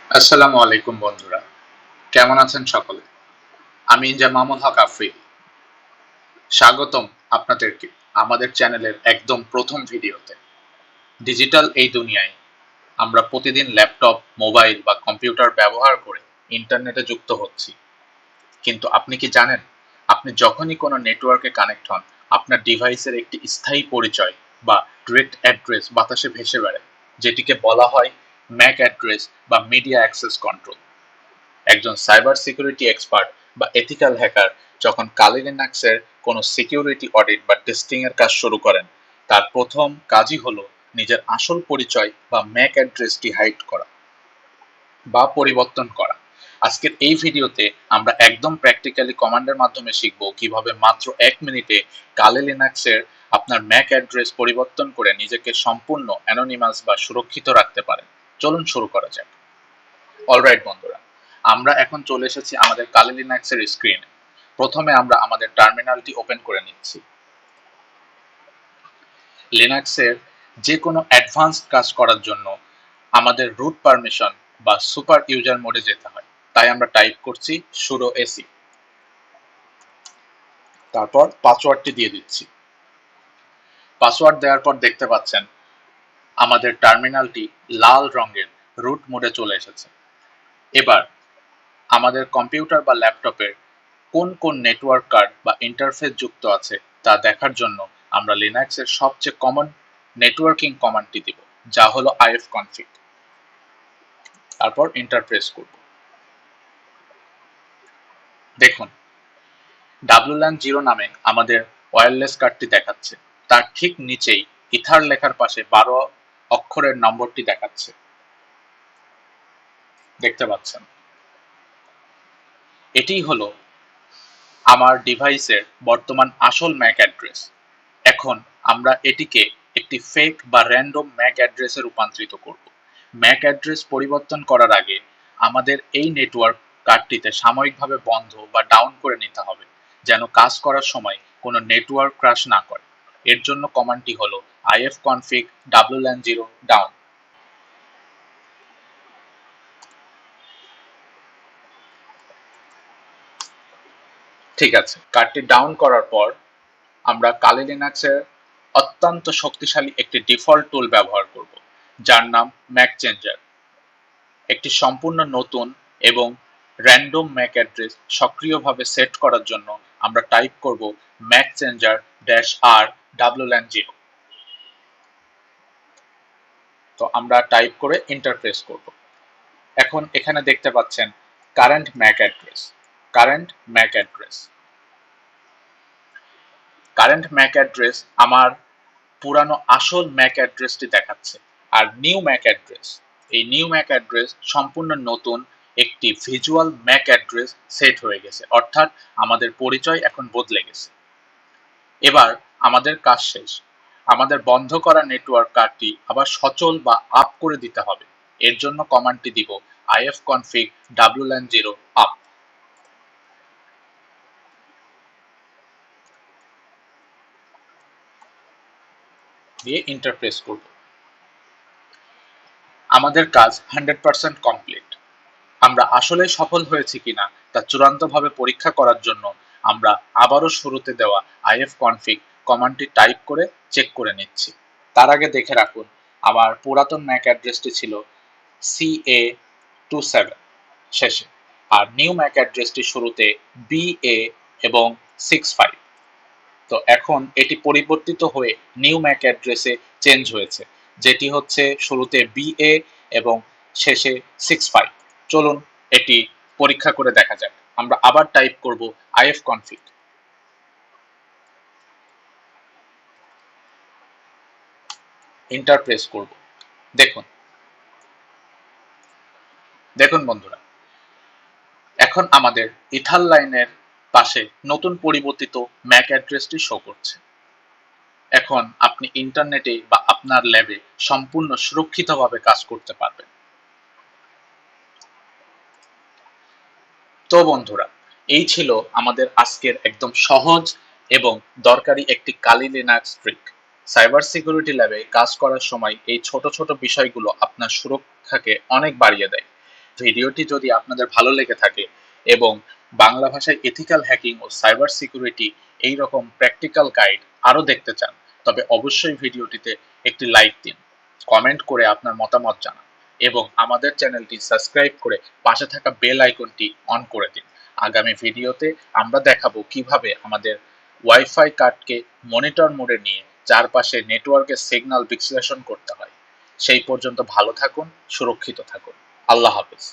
আসসালামু আলাইকুম বন্ধুরা, কেমন আছেন সকলে? আমি ইনজা মাহমুদ হক আফ্রিদি। স্বাগতম আপনাদেরকে আমাদের চ্যানেলের একদম প্রথম ভিডিওতে। ডিজিটাল এই দুনিয়ায় আমরা প্রতিদিন ল্যাপটপ, মোবাইল বা কম্পিউটার ব্যবহার করে ইন্টারনেটে যুক্ত হচ্ছি। কিন্তু আপনি কি জানেন, আপনি যখনই কোনো নেটওয়ার্কে কানেক্ট হন, আপনার ডিভাইসের একটি স্থায়ী পরিচয় বা ডিরেক্ট অ্যাড্রেস বাতাসে ভেসে বেড়ায়, যেটিকে বলা হয় ম্যাক অ্যাড্রেস বা মিডিয়া অ্যাক্সেস কন্ট্রোল। একজন সাইবার সিকিউরিটি এক্সপার্ট বা এথিক্যাল হ্যাকার যখন কালি লিনাক্সের কোনো সিকিউরিটি অডিট বা টেস্টিং এর কাজ শুরু করেন, তার প্রথম কাজই হলো নিজের আসল পরিচয় বা ম্যাক অ্যাড্রেসটি হাইড করা বা পরিবর্তন করা। আজকের এই ভিডিওতে আমরা একদম প্র্যাকটিক্যালি কমান্ডের মাধ্যমে শিখব কিভাবে মাত্র 1 মিনিটে কালি লিনাক্সের আপনার ম্যাক অ্যাড্রেস পরিবর্তন করে নিজেকে সম্পূর্ণ অ্যানোনিমাস বা সুরক্ষিত রাখতে পারেন। চলুন শুরু করা যাক। অলরাইট বন্ধুরা, আমরা এখন চলে এসেছি আমাদের কালি লিনাক্সের স্ক্রিনে। প্রথমে আমরা আমাদের টার্মিনালটি ওপেন করে নিচ্ছি। লিনাক্সের যে কোনো অ্যাডভান্সড কাজ করার জন্য আমাদের রুট পারমিশন বা সুপার ইউজার মোডে যেতে হয়। তাই আমরা টাইপ করছি sudo ac, তারপর পাসওয়ার্ডটি দিয়ে দিচ্ছি। পাসওয়ার্ড দেওয়ার পর দেখতে পাচ্ছেন আমাদের টার্মিনালটি লাল রঙের রুট মোডে চলে এসেছে। এবার আমাদের কম্পিউটার বা ল্যাপটপের কোন কোন নেটওয়ার্ক কার্ড বা ইন্টারফেস যুক্ত আছে তা দেখার জন্য আমরা লিনাক্সের সবচেয়ে কমন নেটওয়ার্কিং কমান্ডটি দিব, যা হলো ifconfig। তারপর ইন্টারপ্রেস করব। দেখুন, WLAN 0 নামে আমাদের ওয়্যারলেস কার্ডটি দেখাচ্ছে। তার ঠিক নিচেই ইথার লেখার পাশে 12 অক্ষরের নম্বরটি দেখাচ্ছে, দেখতে পাচ্ছেন। এটিই হলো আমার ডিভাইসের বর্তমান আসল ম্যাক অ্যাড্রেস। এখন আমরা এটিকে একটি ফেক বা র্যান্ডম ম্যাক অ্যাড্রেসে রূপান্তরিত করব। ম্যাক অ্যাড্রেস পরিবর্তন করার আগে আমাদের এই নেটওয়ার্ক কার্ডটিতে সাময়িকভাবে বন্ধ বা ডাউন করে নিতে হবে, যেন কাজ করার সময় কোনো নেটওয়ার্ক ক্রাশ না করে। এর জন্য কমান্ডটি হলো ifconfig WLAN 0 down। ঠিক আছে, কার্ডটি ডাউন করার পর আমরা কালি লিনাক্সের অত্যন্ত শক্তিশালী একটি ডিফল্ট টুল ব্যবহার করব, যার নাম ম্যাক চেঞ্জার। একটি সম্পূর্ণ নতুন এবং র্যান্ডম ম্যাক অ্যাড্রেস সক্রিয়ভাবে সেট করার জন্য আমরা টাইপ করব ম্যাক চেঞ্জার -r WLAN 0। তো আমরা টাইপ করে ইন্টারপ্রেস করব। এখন এখানে দেখতে পাচ্ছেন current Mac address. Current Mac address current Mac address আমার পুরানো আসল ম্যাক অ্যাড্রেসটি দেখাচ্ছে। আর নিউ ম্যাক অ্যাড্রেস, এই নিউ ম্যাক অ্যাড্রেস সম্পূর্ণ নতুন একটি ভিজুয়াল ম্যাক অ্যাড্রেস সেট হয়ে গেছে, অর্থাৎ আমাদের পরিচয় এখন বদলে গেছে। এবার আমাদের কাজ শেষ। আমাদের বন্ধ করা নেটওয়ার্ক কার্ডটি আবার সচল বা আপ করে দিতে হবে। এর জন্য কমান্ডটি দিব ifconfig WLAN 0 up। দিয়ে ইন্টারপ্রেস করব। আমাদের কাজ 100% কমপ্লিট। আমরা আসলে সফল হয়েছি কিনা তা চূড়ান্তভাবে পরীক্ষা করার জন্য আমরা আবারও শুরুতে দেওয়া ifconfig কমান্ডটি টাইপ করে চেক করে নিচ্ছি। তার আগে দেখে রাখুন, আমার পুরাতন ম্যাক অ্যাড্রেসটি ছিল CA27 শেষে, আর নিউ ম্যাক অ্যাড্রেসটি শুরুতে BA এবং 65। তো এখন এটি পরিবর্তিত হয়ে নিউ ম্যাক অ্যাড্রেসে চেঞ্জ হয়েছে, যেটি হচ্ছে শুরুতে BA এবং শেষে 65। চলুন এটি পরীক্ষা করে দেখা যাক। আমরা আবার টাইপ করব ifconfig, ইন্টারপ্রেস করব। দেখুন দেখুন বন্ধুরা, এখন আমাদের ইথার লাইনের পাশে নতুন পরিবর্তিত ম্যাক অ্যাড্রেসটি শো করছে। এখন আপনি ইন্টারনেটে বা আপনার ল্যাবে সম্পূর্ণ সুরক্ষিতভাবে কাজ করতে পারবেন। তো বন্ধুরা, এই ছিল আমাদের আজকের একদম সহজ এবং দরকারি একটি কালি লিনাক্স ট্রিক। সাইবার সিকিউরিটি ল্যাবে কাজ করার সময় এই ছোট ছোট বিষয়গুলো আপনার সুরক্ষাকে অনেক বাড়িয়ে দেয়। ভিডিওটি যদি আপনাদের ভালো লেগে থাকে এবং বাংলা ভাষায় এথিক্যাল হ্যাকিং ও সাইবার সিকিউরিটি এই রকম প্র্যাকটিক্যাল গাইড আরো দেখতে চান, তবে অবশ্যই ভিডিওটিতে একটি লাইক দিন, কমেন্ট করে আপনার মতামত জানান এবং আমাদের চ্যানেলটি সাবস্ক্রাইব করে পাশে থাকা বেল আইকনটি অন করে দিন। আগামী ভিডিওতে আমরা দেখাবো কিভাবে আমাদের ওয়াইফাই কার্ডকে মনিটর মোডে নিয়ে চারপাশে নেটওয়ার্কের সিগন্যাল বিশ্লেষণ করতে হয়। সেই পর্যন্ত ভালো থাকুন, সুরক্ষিত থাকুন। আল্লাহ হাফেজ।